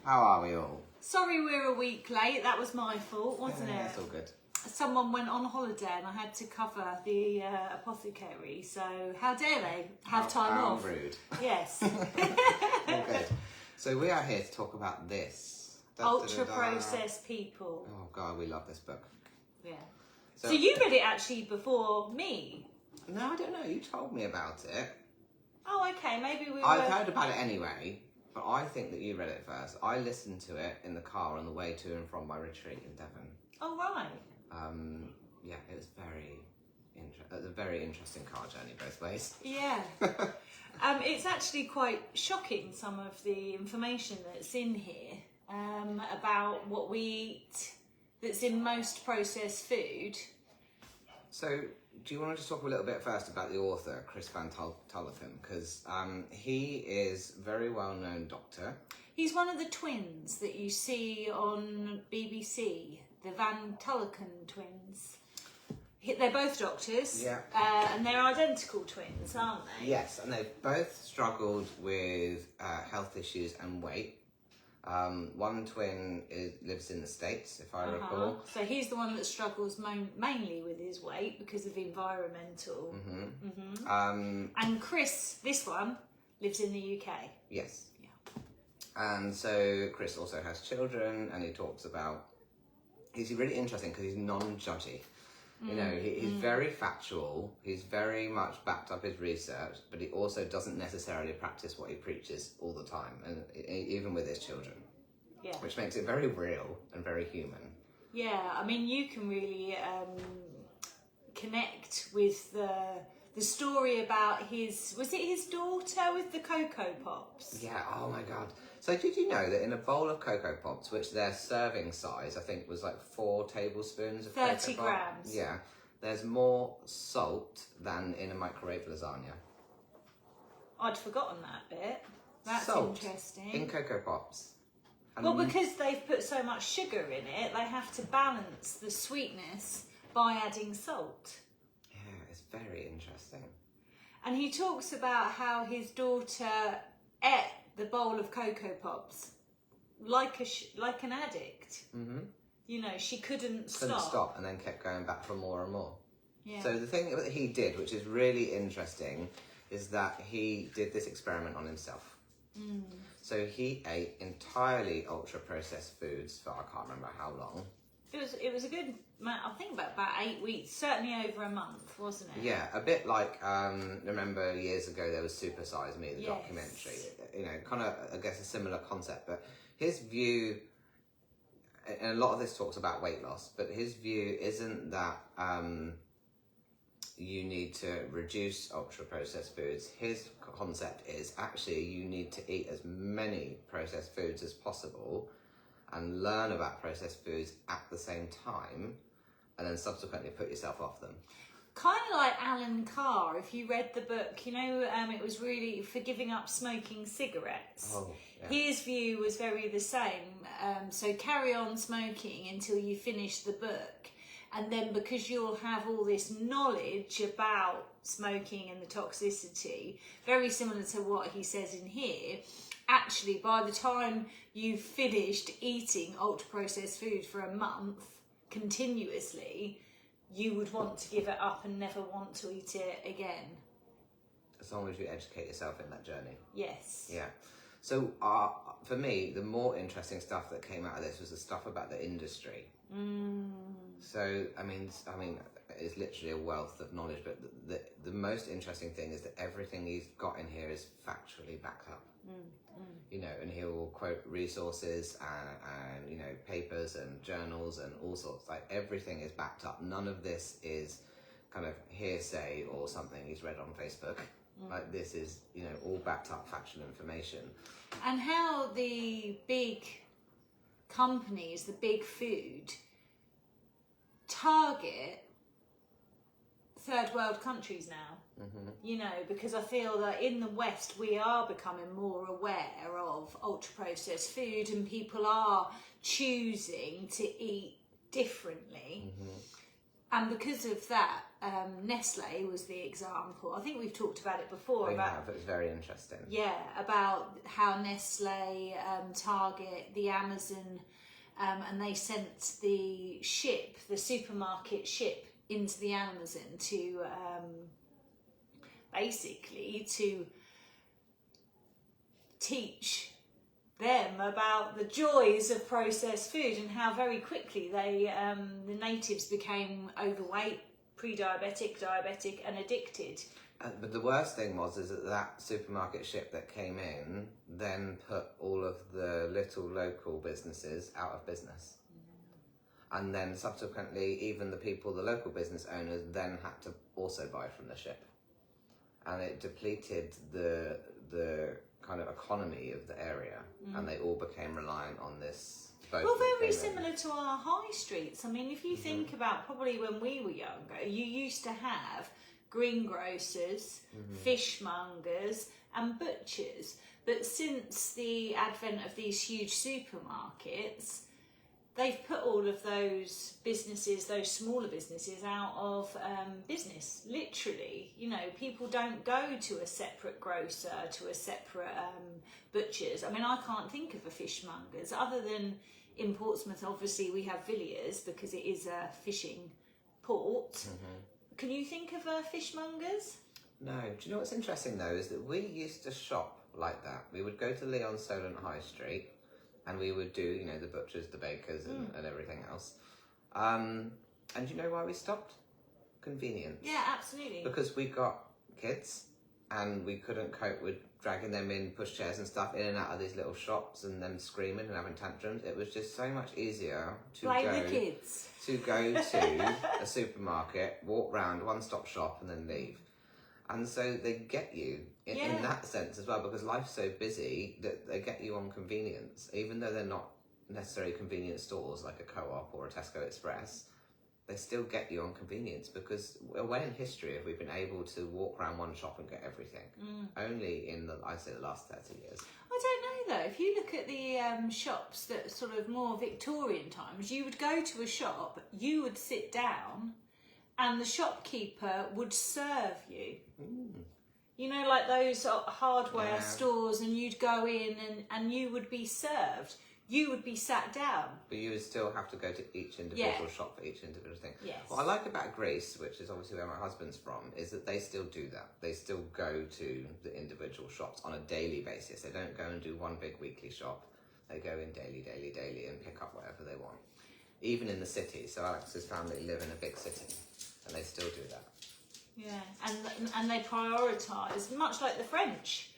How are we all? Sorry we're a week late. That was my fault, wasn't it? It's all good. Someone went on holiday and I had to cover the Apothecary. So how dare they have time off? How rude. Yes. All good. So we are here to talk about this. Ultra-processed people. Oh God, we love this book. Yeah. So you read it actually before me? No, I don't know. You told me about it. Oh, okay. Maybe we were... I've heard about it anyway, but I think that you read it first. I listened to it in the car on the way to and from my retreat in Devon. Oh, right. Yeah, it was a very interesting car journey both ways. Yeah. It's actually quite shocking, some of the information that's in here about what we eat that's in most processed food. So, do you want to just talk a little bit first about the author, Chris Van Tulleken? Because he is a very well-known doctor. He's one of the twins that you see on BBC, the Van Tulleken twins. They're both doctors, yeah, and they're identical twins, aren't they? Yes, and they've both struggled with health issues and weight. One twin lives in the States, if I recall. So he's the one that struggles mainly with his weight because of environmental. And Chris, this one, lives in the UK. Yes. Yeah. And so Chris also has children, and he talks about... He's really interesting because he's non-judgy. You know, he's very factual, he's very much backed up his research, but he also doesn't necessarily practice what he preaches all the time, and even with his children. Yeah. Which makes it very real and very human. Yeah, I mean, you can really connect with the story about was it his daughter with the Cocoa Pops? Yeah, oh my God. So did you know that in a bowl of Cocoa Pops, which their serving size, I think, was like 4 tablespoons of 30 Cocoa grams. Pops? Yeah. There's more salt than in a microwave lasagna. I'd forgotten that bit. That's salt interesting. In Cocoa Pops. And well, because they've put so much sugar in it, they have to balance the sweetness by adding salt. Yeah, it's very interesting. And he talks about how his daughter ate the bowl of Cocoa Pops like an addict. You know, she couldn't stop. And then kept going back for more and more. Yeah. So the thing that he did, which is really interesting, is that he did this experiment on himself. So he ate entirely ultra-processed foods for I can't remember how long. It was a good, I think about 8 weeks, certainly over a month, wasn't it? Yeah, a bit like, remember years ago there was Super Size Me, the documentary. You know, kind of, I guess, a similar concept. But his view, and a lot of this talks about weight loss, but his view isn't that you need to reduce ultra-processed foods. His concept is actually you need to eat as many processed foods as possible and learn about processed foods at the same time, and then subsequently put yourself off them. Kind of like Alan Carr, if you read the book, you know, it was really for giving up smoking cigarettes. Oh, yeah. His view was very the same. So carry on smoking until you finish the book. And then because you'll have all this knowledge about smoking and the toxicity, very similar to what he says in here, actually by the time you've finished eating ultra-processed food for a month continuously, you would want to give it up and never want to eat it again. As long as you educate yourself in that journey. Yes. Yeah. So for me, the more interesting stuff that came out of this was the stuff about the industry. So, I mean, it's literally a wealth of knowledge, but the most interesting thing is that everything he's got in here is factually backed up. You know, and he will quote resources and you know, papers and journals and all sorts. Like, everything is backed up. None of this is kind of hearsay or something he's read on Facebook. Like, this is, you know, all backed up factual information. And how the big companies, the big food, target third world countries now. You know, because I feel that in the West we are becoming more aware of ultra-processed food, and people are choosing to eat differently. And because of that, Nestle was the example. I think we've talked about it before. We have. It was very interesting. Yeah, about how Nestle target the Amazon, and they sent the supermarket ship into the Amazon to basically to teach them about the joys of processed food and how very quickly they the natives became overweight, pre-diabetic, diabetic and addicted. But the worst thing was is that supermarket ship that came in then put all of the little local businesses out of business. And then subsequently even the local business owners then had to also buy from the ship. And it depleted the kind of economy of the area, and they all became reliant on this boat. Well, very similar to our high streets. I mean, if you think about probably when we were younger, you used to have greengrocers, fishmongers and butchers. But since the advent of these huge supermarkets, they've put all of those businesses, those smaller businesses, out of business, literally. You know, people don't go to a separate grocer, to a separate butcher's. I mean, I can't think of a fishmonger's, other than in Portsmouth, obviously, we have Villiers because it is a fishing port. Can you think of a fishmonger's? No. Do you know what's interesting, though, is that we used to shop like that. We would go to Leon Solent High Street, and we would do, you know, the butchers, the bakers, and everything else. And do you know why we stopped? Convenience. Yeah, absolutely. Because we got kids, and we couldn't cope with dragging them in pushchairs and stuff in and out of these little shops, and them screaming and having tantrums. It was just so much easier to go to a supermarket, walk round, one-stop shop, and then leave. And so they get you in that sense as well, because life's so busy that they get you on convenience, even though they're not necessarily convenience stores like a Co-op or a Tesco Express. They still get you on convenience, because when in history have we been able to walk around one shop and get everything? Only in the last 30 years. I don't know though. If you look at the shops that sort of more Victorian times, you would go to a shop, you would sit down, and the shopkeeper would serve you. You know, like those hardware stores, and you'd go in and you would be served. You would be sat down. But you would still have to go to each individual shop for each individual thing. Yes. What I like about Greece, which is obviously where my husband's from, is that they still do that. They still go to the individual shops on a daily basis. They don't go and do one big weekly shop. They go in daily, and pick up whatever they want. Even in the city. So Alex's family live in a big city, and they still do that. Yeah, and they prioritise, much like the French,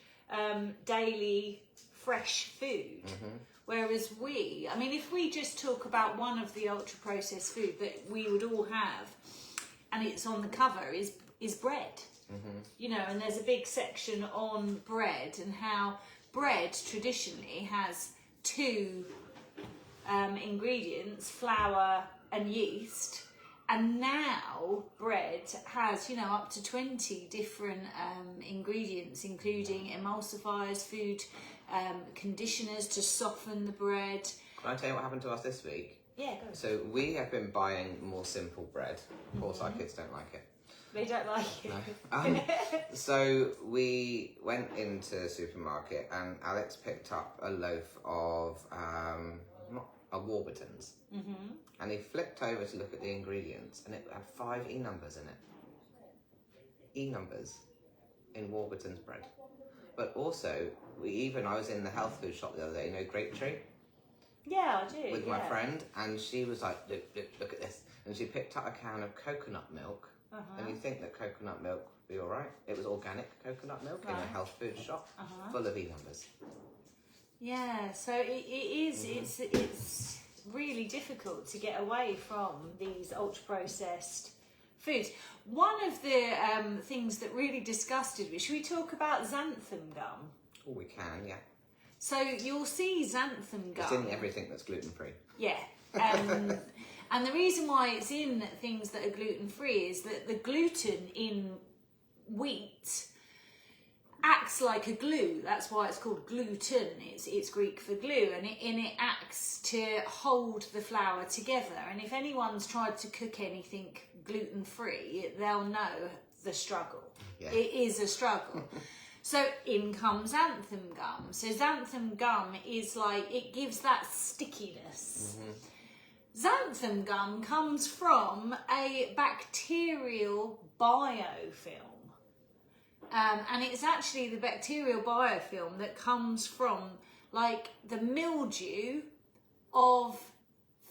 daily fresh food. Whereas if we just talk about one of the ultra-processed food that we would all have, and it's on the cover, is bread. You know, and there's a big section on bread, and how bread traditionally has two ingredients, flour and yeast. And now bread has, you know, up to 20 different ingredients, including emulsifiers, food conditioners to soften the bread. Can I tell you what happened to us this week? Yeah, go. So we have been buying more simple bread. Of course, our kids don't like it. They don't like it. No. So we went into the supermarket, and Alex picked up a loaf of Warburtons. And he flipped over to look at the ingredients, and it had 5 E numbers in it. E numbers in Warburton's bread. But also, I was in the health food shop the other day, you know, Grape Tree? Yeah, I do. With my friend, and she was like, look at this. And she picked up a can of coconut milk, and you think that coconut milk would be all right. It was organic coconut milk in a health food shop, full of E numbers. Yeah, so it is, it's really difficult to get away from these ultra-processed foods. One of the things that really disgusted me, should we talk about xanthan gum? Oh, we can, yeah. So you'll see xanthan gum. It's in everything that's gluten-free. Yeah. And the reason why it's in things that are gluten-free is that the gluten in wheat acts like a glue. That's why it's called gluten. It's Greek for glue, and it acts to hold the flour together. And if anyone's tried to cook anything gluten-free, they'll know the struggle. Yeah. It is a struggle. So in comes xanthan gum. So xanthan gum is like, it gives that stickiness. Xanthan gum comes from a bacterial biofilm. And it's actually the bacterial biofilm that comes from like the mildew of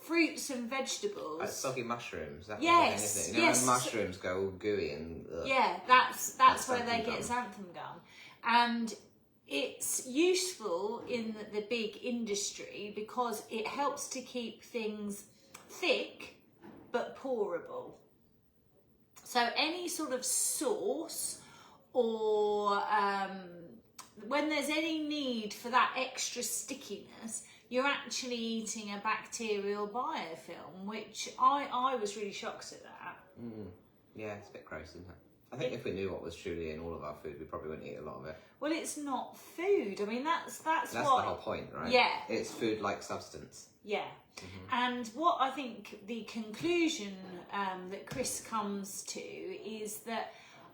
fruits and vegetables. Like soggy mushrooms. That Yes, thing, isn't it? You know yes. when mushrooms go all gooey and... Yeah, that's where they xanthan get gum. xanthan gum. And it's useful in the big industry because it helps to keep things thick but pourable. So any sort of sauce or when there's any need for that extra stickiness, you're actually eating a bacterial biofilm, which I was really shocked at that. Yeah, it's a bit gross, isn't it? I think if we knew what was truly in all of our food, we probably wouldn't eat a lot of it. Well, it's not food. I mean, that's That's what... the whole point, right? Yeah. It's food-like substance. Yeah. And what I think the conclusion that Chris comes to is that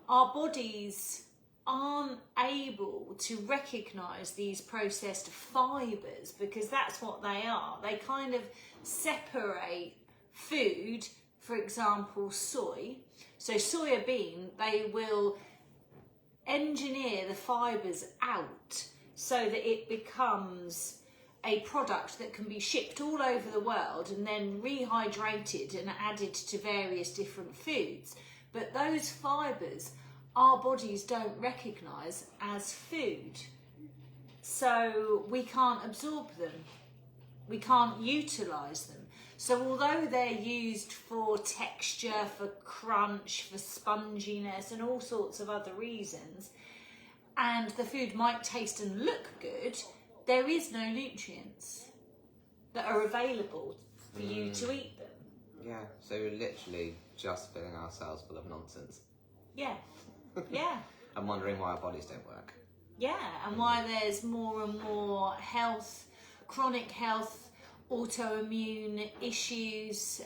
our bodies aren't able to recognise these processed fibres because that's what they are. They kind of separate food, for example, soy. So soya bean, they will engineer the fibres out so that it becomes a product that can be shipped all over the world and then rehydrated and added to various different foods. But those fibres our bodies don't recognise as food. So we can't absorb them. We can't utilise them. So although they're used for texture, for crunch, for sponginess and all sorts of other reasons, and the food might taste and look good, there is no nutrients that are available for you to eat them. Yeah, so we're literally just filling ourselves full of nonsense. Yeah, yeah. And wondering why our bodies don't work. Yeah, and why there's more and more health, chronic health, autoimmune issues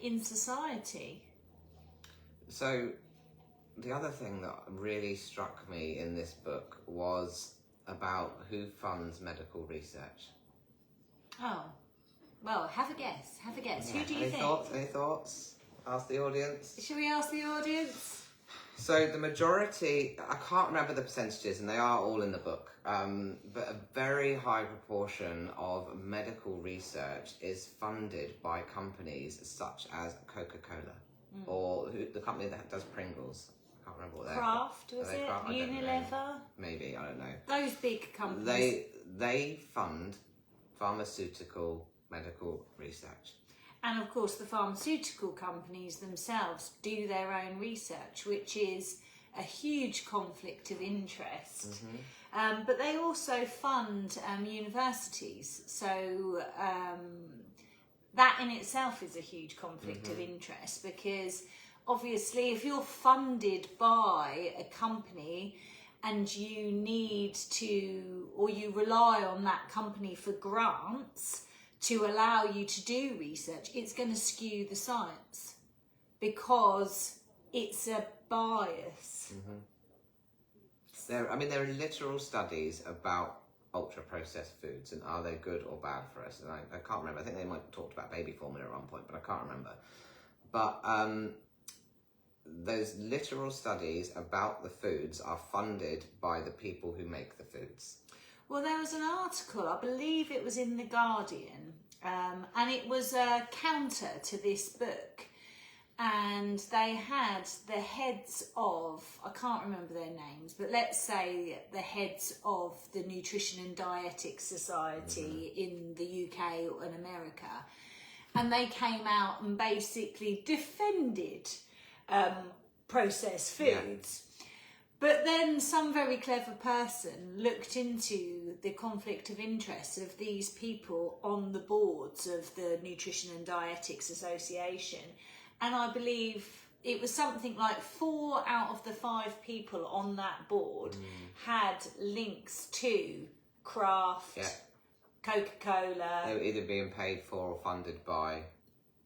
in society. So the other thing that really struck me in this book was about who funds medical research. Oh, well, have a guess. Have a guess. Yeah. Who do you think? Any thoughts? Ask the audience. Should we ask the audience? So the majority, I can't remember the percentages, and they are all in the book, but a very high proportion of medical research is funded by companies such as Coca-Cola or the company that does Pringles. I can't remember what they're called. Kraft, was Are they it? Kraft? I don't know. Unilever? Maybe, I don't know. Those big companies. They fund pharmaceutical medical research. And of course, the pharmaceutical companies themselves do their own research, which is a huge conflict of interest. But they also fund universities. So that in itself is a huge conflict of interest because obviously if you're funded by a company and you need to, or you rely on that company for grants to allow you to do research, it's going to skew the science because it's a bias. There are literal studies about ultra-processed foods and are they good or bad for us? And I can't remember. I think they might have talked about baby formula at one point, but I can't remember. But those literal studies about the foods are funded by the people who make the foods. Well, there was an article, I believe it was in The Guardian, and it was a counter to this book. And they had the heads of, I can't remember their names, but let's say the heads of the Nutrition and Dietetics Society in the UK or in America. And they came out and basically defended processed foods. Yeah. But then some very clever person looked into the conflict of interest of these people on the boards of the Nutrition and Dietetics Association. And I believe it was something like 4 out of the 5 people on that board had links to Kraft, Coca-Cola. They were either being paid for or funded by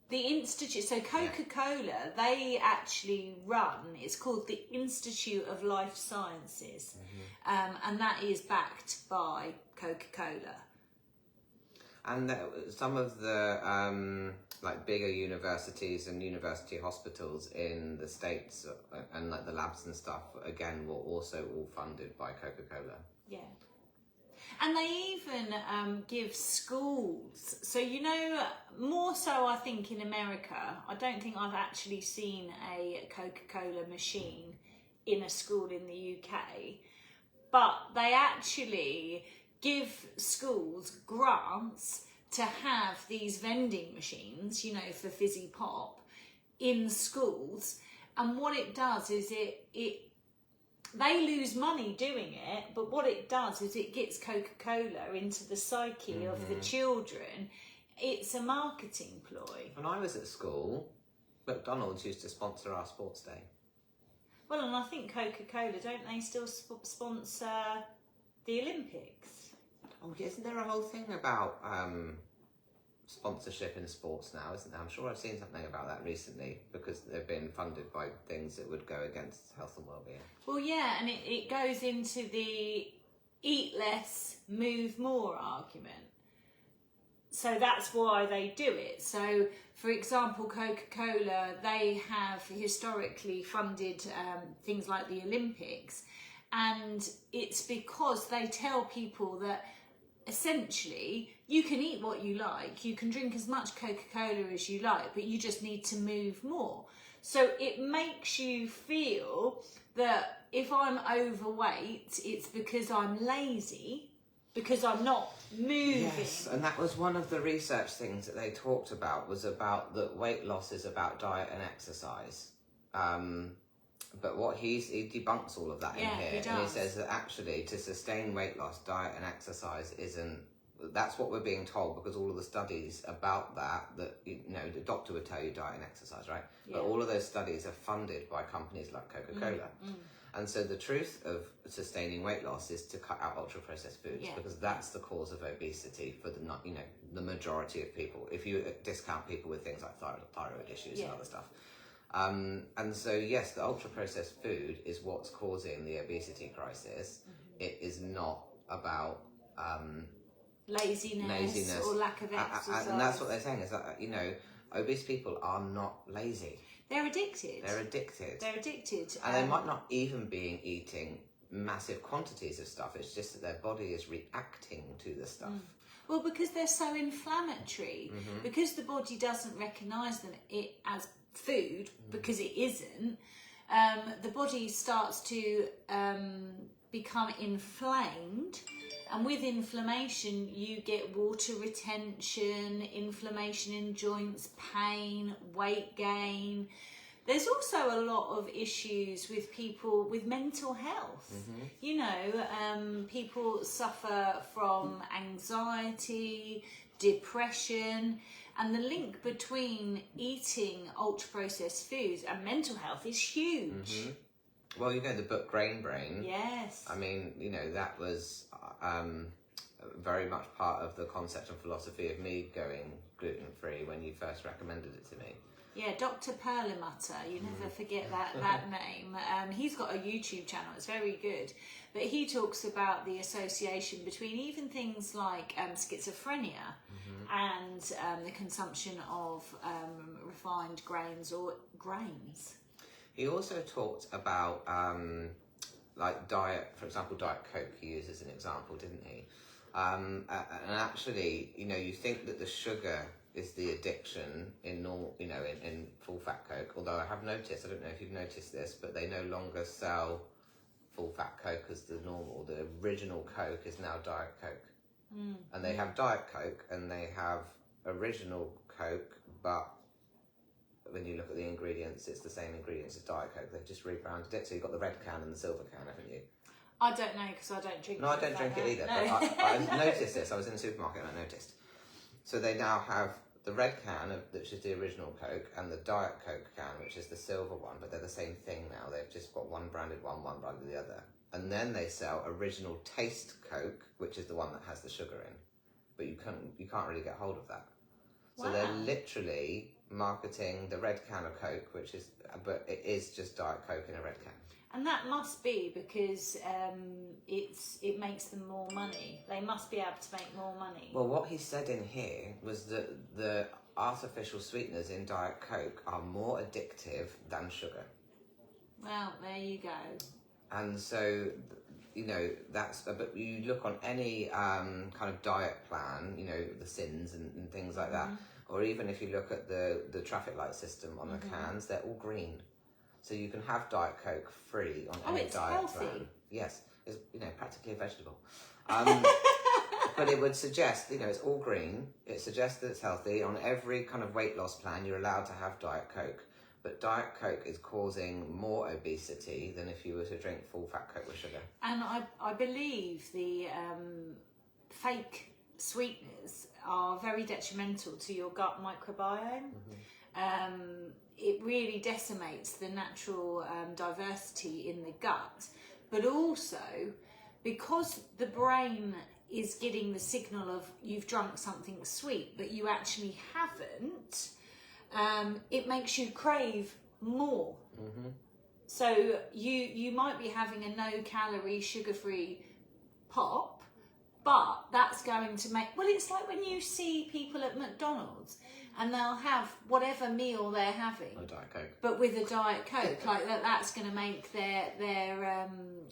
The Institute, so Coca-Cola, they actually run, it's called the Institute of Life Sciences, and that is backed by Coca-Cola. And some of the like bigger universities and university hospitals in the States and like the labs and stuff, again, were also all funded by Coca-Cola. Yeah. And they even give schools. So, you know, more so I think in America, I don't think I've actually seen a Coca-Cola machine in a school in the UK. But they actually give schools grants to have these vending machines, you know, for fizzy pop in schools. And what it does is they lose money doing it, but what it does is it gets Coca-Cola into the psyche of the children. It's a marketing ploy. When I was at school, McDonald's used to sponsor our sports day. Well, and I think Coca-Cola, don't they still sponsor the Olympics? Oh, isn't there a whole thing about sponsorship in sports now, isn't there? I'm sure I've seen something about that recently, because they've been funded by things that would go against health and well-being. Well, yeah, and it goes into the eat less, move more argument. So that's why they do it. So, for example, Coca-Cola, they have historically funded things like the Olympics, and it's because they tell people that essentially you can eat what you like, you can drink as much Coca-Cola as you like, but you just need to move more. So it makes you feel that if I'm overweight, it's because I'm lazy, because I'm not moving. Yes, and that was one of the research things that they talked about, was about that weight loss is about diet and exercise. But what he debunks all of that in here, and he says that actually to sustain weight loss, diet and exercise isn't. That's what we're being told, because all of the studies about that you know, the doctor would tell you diet and exercise, right? Yeah. But all of those studies are funded by companies like Coca-Cola. And so the truth of sustaining weight loss is to cut out ultra-processed foods, because that's the cause of obesity for the majority of people. If you discount people with things like thyroid issues and other stuff. And so, yes, the ultra-processed food is what's causing the obesity crisis. It is not about laziness or lack of exercise. And that's what they're saying, is that, you know, obese people are not lazy. They're addicted. And they might not even be eating massive quantities of stuff. It's just that their body is reacting to the stuff. Well, because they're so inflammatory, because the body doesn't recognise them as food, because it isn't, the body starts to become inflamed, and with inflammation you get water retention, inflammation in joints, pain, weight gain. There's also a lot of issues with people with mental health. You know, people suffer from anxiety, depression, and the link between eating ultra-processed foods and mental health is huge. Well, you know, the book Grain Brain. Yes. I mean, you know, that was very much part of the concept and philosophy of me going gluten-free when you first recommended it to me. Yeah, Dr. Perlmutter, you never forget that name. He's got a YouTube channel, it's very good. But he talks about the association between even things like schizophrenia and the consumption of refined grains or grains. He also talked about like diet, for example, Diet Coke he used as an example, didn't he? And actually, you know, you think that the sugar is the addiction in normal, you know, in full fat Coke. Although I have noticed, I don't know if you've noticed this, but they no longer sell full fat Coke as the normal. The original Coke is now Diet Coke. And they have Diet Coke and they have original Coke, but when you look at the ingredients, it's the same ingredients as Diet Coke. They've just rebranded it. So you've got the red can and the silver can, haven't you? I don't know, because I don't drink it. No, I don't drink it either. No. But I noticed this. I was in the supermarket and I noticed. So they now have the red can, which is the original Coke, and the Diet Coke can, which is the silver one, but they're the same thing now. They've just got one branded one branded the other. And then they sell original taste Coke, which is the one that has the sugar in. But you can't really get hold of that. So they're literally marketing the red can of Coke, but it is just Diet Coke in a red can. And that must be because it makes them more money. They must be able to make more money. Well, what he said in here was that the artificial sweeteners in Diet Coke are more addictive than sugar. Well, there you go. And so, but you look on any kind of diet plan, the sins and things like that, or even if you look at the traffic light system on the cans, they're all green. So you can have Diet Coke free on any diet plan. Yes, it's practically a vegetable. But it would suggest, it's all green. It suggests that it's healthy. On every kind of weight loss plan, you're allowed to have Diet Coke. But Diet Coke is causing more obesity than if you were to drink full fat Coke with sugar. And I believe the fake sweeteners are very detrimental to your gut microbiome. It really decimates the natural diversity in the gut. But also, because the brain is getting the signal of you've drunk something sweet, but you actually haven't, it makes you crave more. So you might be having a no-calorie, sugar-free pop, but that's going to make... Well, it's like when you see people at McDonald's and they'll have whatever meal they're having, a Diet Coke, but with a Diet Coke, like that's going to make their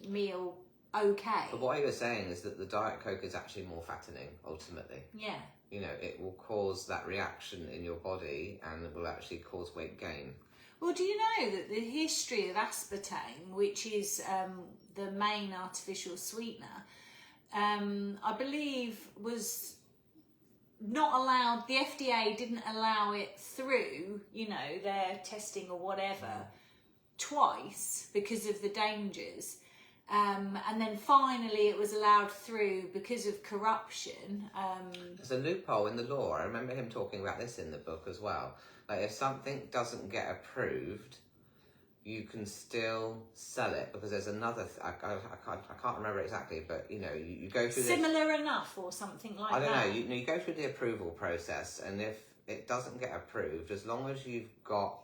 meal okay. But what he was saying is that the Diet Coke is actually more fattening, ultimately. Yeah. It will cause that reaction in your body and it will actually cause weight gain. Well, do you know that the history of aspartame, which is the main artificial sweetener, I believe was not allowed, the FDA didn't allow it through, their testing or whatever, twice because of the dangers. And then finally it was allowed through because of corruption. There's a loophole in the law. I remember him talking about this in the book as well. Like if something doesn't get approved, you can still sell it because there's another... I can't remember exactly, but you go through similar enough or something like that. I don't know. You go through the approval process, and if it doesn't get approved, as long as you've got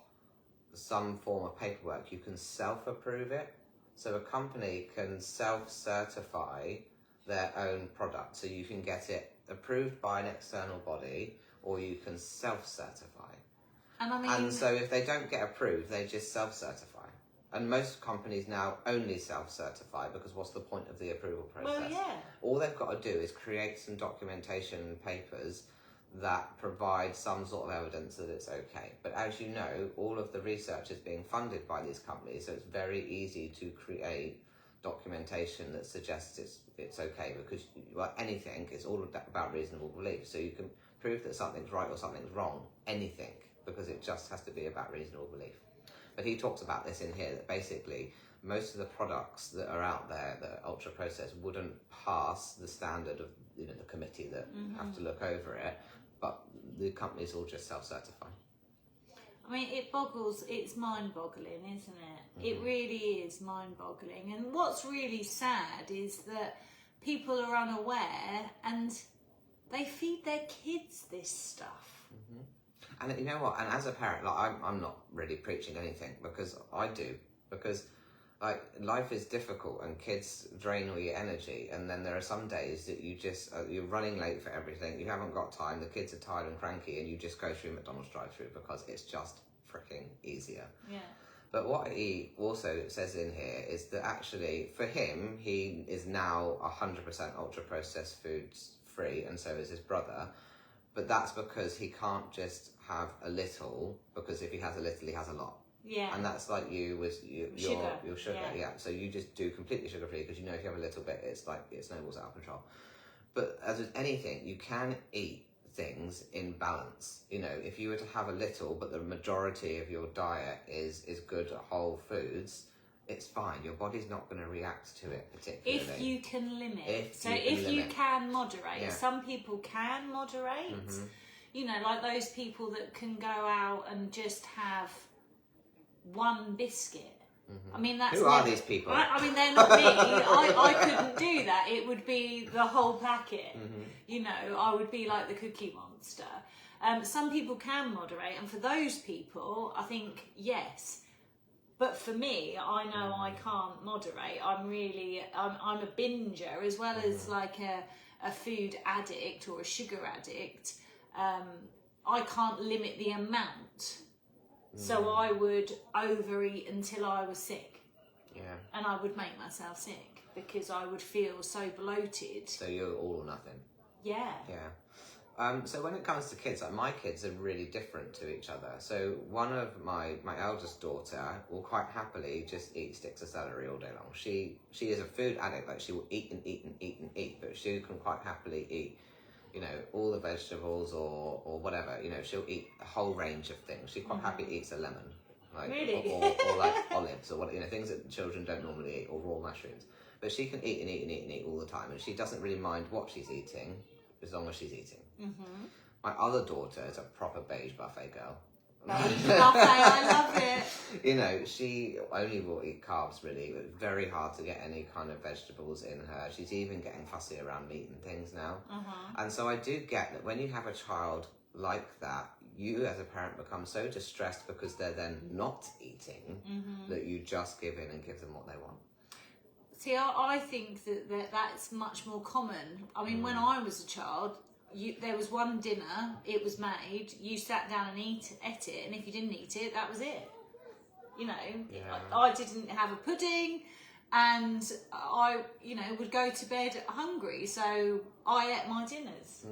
some form of paperwork, you can self-approve it. So a company can self-certify their own product. So you can get it approved by an external body, or you can self-certify. And so if they don't get approved, they just self-certify. And most companies now only self-certify because what's the point of the approval process? Well, yeah. All they've got to do is create some documentation and papers that provide some sort of evidence that it's okay. But as you know, all of the research is being funded by these companies, so it's very easy to create documentation that suggests it's okay, because anything is all about reasonable belief. So you can prove that something's right or something's wrong, anything, because it just has to be about reasonable belief. But he talks about this in here, that basically most of the products that are out there that are ultra processed wouldn't pass the standard of the committee that have to look over it, but the companies all just self-certify. I mean, it's mind-boggling, isn't it? It really is mind-boggling. And what's really sad is that people are unaware and they feed their kids this stuff. And you know what? And as a parent, I'm not really preaching anything because life is difficult and kids drain all your energy, and then there are some days that you're running late for everything, you haven't got time, the kids are tired and cranky, and you just go through McDonald's drive-thru because it's just freaking easier. Yeah. But what he also says in here is that actually for him, he is now 100% ultra processed foods free, and so is his brother. But that's because he can't just have a little, because if he has a little, he has a lot. Yeah. And that's like you with your sugar. Yeah. So you just do completely sugar free because if you have a little bit, it's like it snowballs out of control. But as with anything, you can eat things in balance. If you were to have a little, but the majority of your diet is good whole foods, it's fine. Your body's not going to react to it particularly. If you can limit. If you can moderate. Yeah. Some people can moderate. Like those people that can go out and just have one biscuit. I mean, Who are these people? I mean, they're not me. I couldn't do that. It would be the whole packet. I would be like the Cookie Monster. Some people can moderate, and for those people, I think yes. But for me, I know I can't moderate. I'm a binger as well as like a food addict or a sugar addict. I can't limit the amount. So I would overeat until I was sick. Yeah. And I would make myself sick because I would feel so bloated. So you're all or nothing. Yeah. Yeah. So when it comes to kids, like my kids are really different to each other. So one of my eldest daughter will quite happily just eat sticks of celery all day long. She is a food addict. Like she will eat and eat and eat and eat, but she can quite happily eat, you know, all the vegetables or whatever. You know, she'll eat a whole range of things. She quite happily eats a lemon, like really? or like olives or what, you know, things that children don't normally eat, or raw mushrooms. But she can eat and eat and eat and eat all the time, and she doesn't really mind what she's eating as long as she's eating. Mm-hmm. My other daughter is a proper beige buffet girl. Beige buffet, I love it. You know, she only will eat carbs really. It's very hard to get any kind of vegetables in her. She's even getting fussy around meat and things now. And so I do get that when you have a child like that, you as a parent become so distressed because they're then not eating that you just give in and give them what they want. See, I think that's much more common. I mean, when I was a child, there was one dinner, it was made, you sat down and ate it, and if you didn't eat it, that was it. You know, I didn't have a pudding, and I, you know, would go to bed hungry, so I ate my dinners,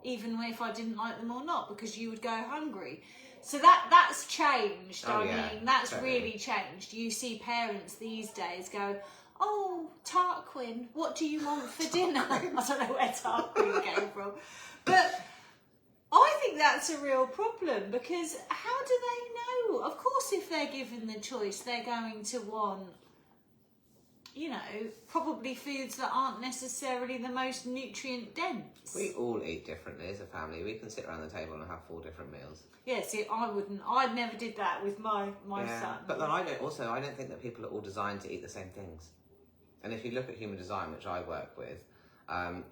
even if I didn't like them or not, because you would go hungry. So that's changed. I mean, that's totally really changed. You see parents these days go, "Oh, Tarquin, what do you want for dinner?" I don't know where Tarquin came from. But I think that's a real problem, because how do they know? Of course, if they're given the choice, they're going to want, you know, probably foods that aren't necessarily the most nutrient dense. We all eat differently as a family. We can sit around the table and have 4 different meals. Yeah, see, I never did that with my son. But then I don't think that people are all designed to eat the same things. And if you look at human design, which I work with,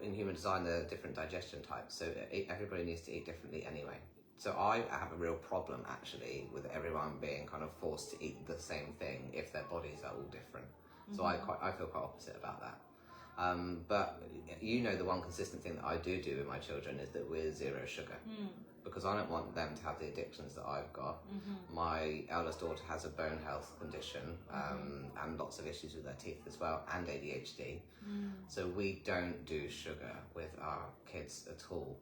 in human design there are different digestion types, so everybody needs to eat differently anyway. So I have a real problem actually with everyone being kind of forced to eat the same thing if their bodies are all different. So I feel quite opposite about that. But you know, the one consistent thing that I do with my children is that we're 0 sugar. Because I don't want them to have the addictions that I've got. My eldest daughter has a bone health condition and lots of issues with her teeth as well, and ADHD. So we don't do sugar with our kids at all.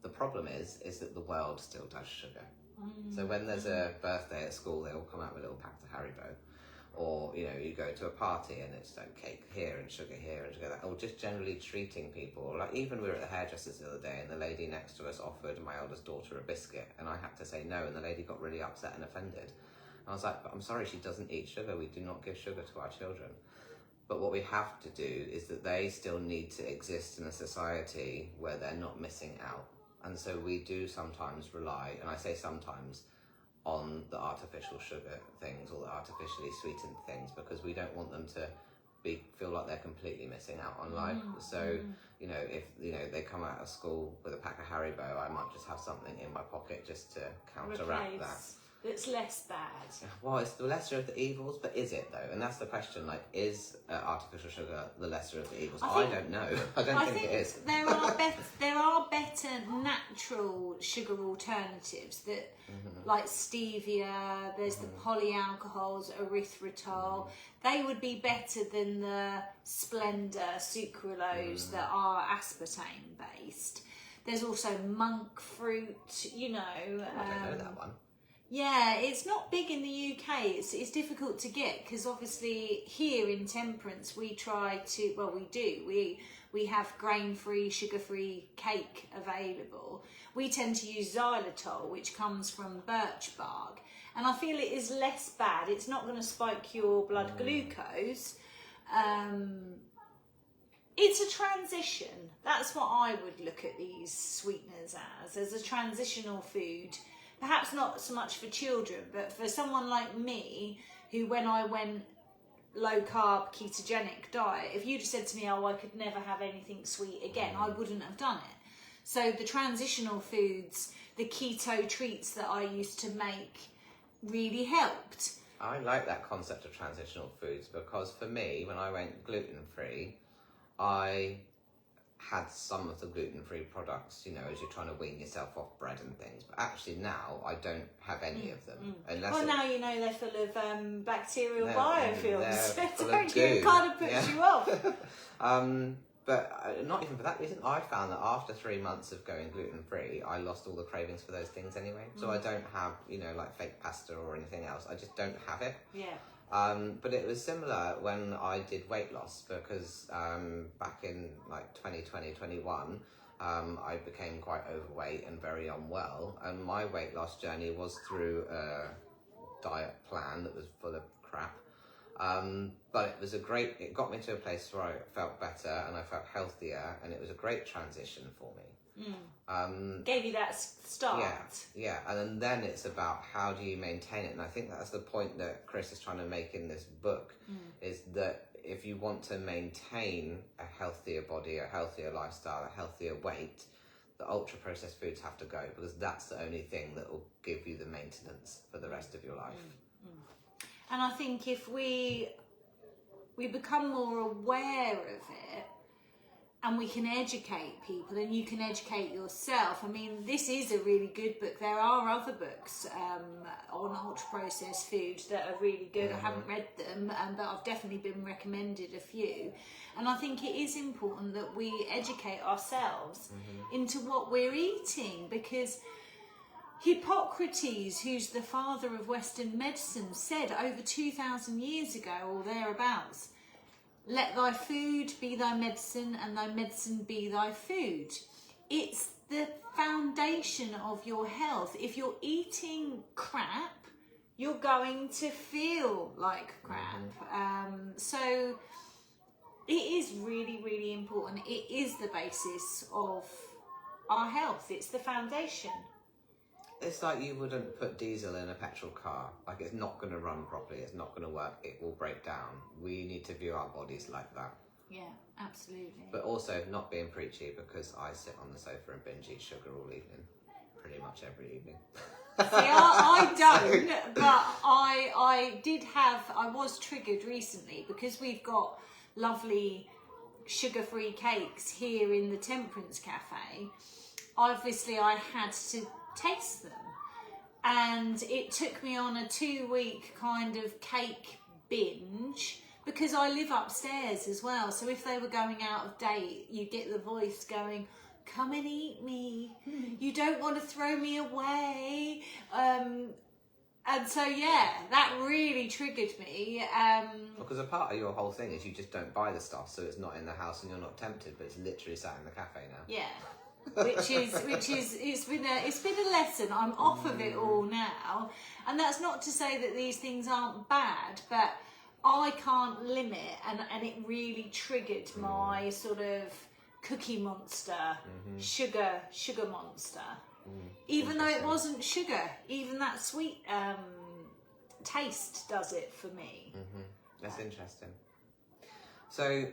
The problem is that the world still does sugar. So when there's a birthday at school, they all come out with little packs of Haribo. Or, you know, you go to a party and it's like cake here and sugar here and sugar there. Or just generally treating people. Like, even we were at the hairdresser's the other day and the lady next to us offered my eldest daughter a biscuit, and I had to say no, and the lady got really upset and offended. And I was like, but I'm sorry, she doesn't eat sugar. We do not give sugar to our children. But what we have to do is that they still need to exist in a society where they're not missing out. And so we do sometimes rely, and I say sometimes, on the artificial sugar things or the artificially sweetened things, because we don't want them to feel like they're completely missing out on life. So, you know, if, you know, they come out of school with a pack of Haribo, I might just have something in my pocket just to counteract that. It's less bad. Well, it's the lesser of the evils, but is it though? And that's the question. Like, is artificial sugar the lesser of the evils? I don't know. I don't think it is. There are better natural sugar alternatives that, like stevia. There's the polyalcohols, erythritol. They would be better than the Splenda sucralose that are aspartame based. There's also monk fruit. You know. I don't know that one. Yeah, it's not big in the UK. It's difficult to get, because obviously here in Temperance we try to, well, we do. We have grain-free, sugar-free cake available. We tend to use xylitol, which comes from birch bark, and I feel it is less bad. It's not going to spike your blood glucose. It's a transition. That's what I would look at these sweeteners as a transitional food. Perhaps not so much for children, but for someone like me, who, when I went low carb ketogenic diet, if you'd have said to me, oh, I could never have anything sweet again, I wouldn't have done it. So the transitional foods, the keto treats that I used to make really helped. I like that concept of transitional foods, because for me, when I went gluten-free, I had some of the gluten-free products, you know, as you're trying to wean yourself off bread and things. But actually now I don't have any of them. Well, now you know they're full of bacterial biofilms. Full Don't of you? goo. It kind of puts you off. But not even for that reason. I found that after 3 months of going gluten-free, I lost all the cravings for those things anyway. So I don't have, you know, like fake pasta or anything else. I just don't have it. Yeah. But it was similar when I did weight loss, because back in like 2020, 21, I became quite overweight and very unwell. And my weight loss journey was through a diet plan that was full of crap. But it was it got me to a place where I felt better and I felt healthier, and it was a great transition for me. Gave you that start. Yeah, and then it's about how do you maintain it, and I think that's the point that Chris is trying to make in this book, is that if you want to maintain a healthier body, a healthier lifestyle, a healthier weight, the ultra processed foods have to go, because that's the only thing that will give you the maintenance for the rest of your life. And I think if we become more aware of it, and we can educate people, and you can educate yourself. I mean, this is a really good book. There are other books on ultra-processed food that are really good. I haven't read them, but I've definitely been recommended a few. And I think it is important that we educate ourselves into what we're eating, because Hippocrates, who's the father of Western medicine, said over 2,000 years ago or thereabouts, "Let thy food be thy medicine, and thy medicine be thy food." It's the foundation of your health. If you're eating crap, you're going to feel like crap. So it is really, really important. It is the basis of our health. It's the foundation. It's like you wouldn't put diesel in a petrol car. Like, it's not going to run properly. It's not going to work. It will break down. We need to view our bodies like that. Yeah, absolutely. But also not being preachy, because I sit on the sofa and binge eat sugar all evening, pretty much every evening. See, I don't, but I was triggered recently, because we've got lovely sugar-free cakes here in the Temperance Cafe. Obviously, I had to taste them, and it took me on a 2-week kind of cake binge, because I live upstairs as well. So if they were going out of date, you get the voice going, "Come and eat me, you don't want to throw me away." And so that really triggered me. Because a part of your whole thing is you just don't buy the stuff, so it's not in the house and you're not tempted, but it's literally sat in the cafe now. Yeah. which is it's been a lesson. I'm off of it all now, and that's not to say that these things aren't bad, but I can't limit, and it really triggered my sort of cookie monster, sugar monster. Even though it wasn't sugar, even that sweet taste does it for me. That's interesting. So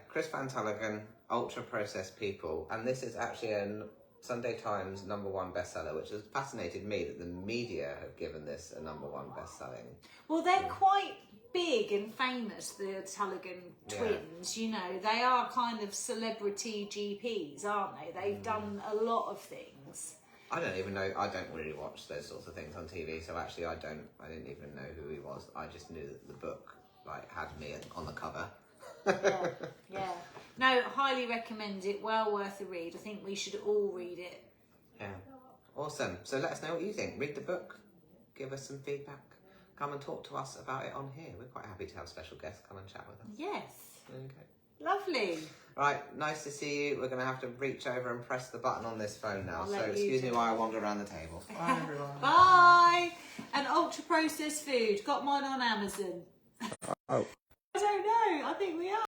Chris Van Tulleken, Ultra Processed People, and this is actually a Sunday Times #1 bestseller, which has fascinated me that the media have given this a #1 bestselling. Well, they're quite big and famous, the Tulleken twins. You know, they are kind of celebrity GPs, aren't they? They've done a lot of things. I don't even know. I don't really watch those sorts of things on TV, so actually I didn't even know who he was. I just knew that the book had me on the cover. Yeah. No, highly recommend it. Well worth a read. I think we should all read it. Yeah. Awesome. So let us know what you think. Read the book. Give us some feedback. Come and talk to us about it on here. We're quite happy to have special guests come and chat with us. Yes. Okay. Lovely. Right, nice to see you. We're going to have to reach over and press the button on this phone now. So excuse me while I wander around the table. Bye, everyone. Bye. And ultra processed food. Got mine on Amazon. Oh. I don't know. I think we are.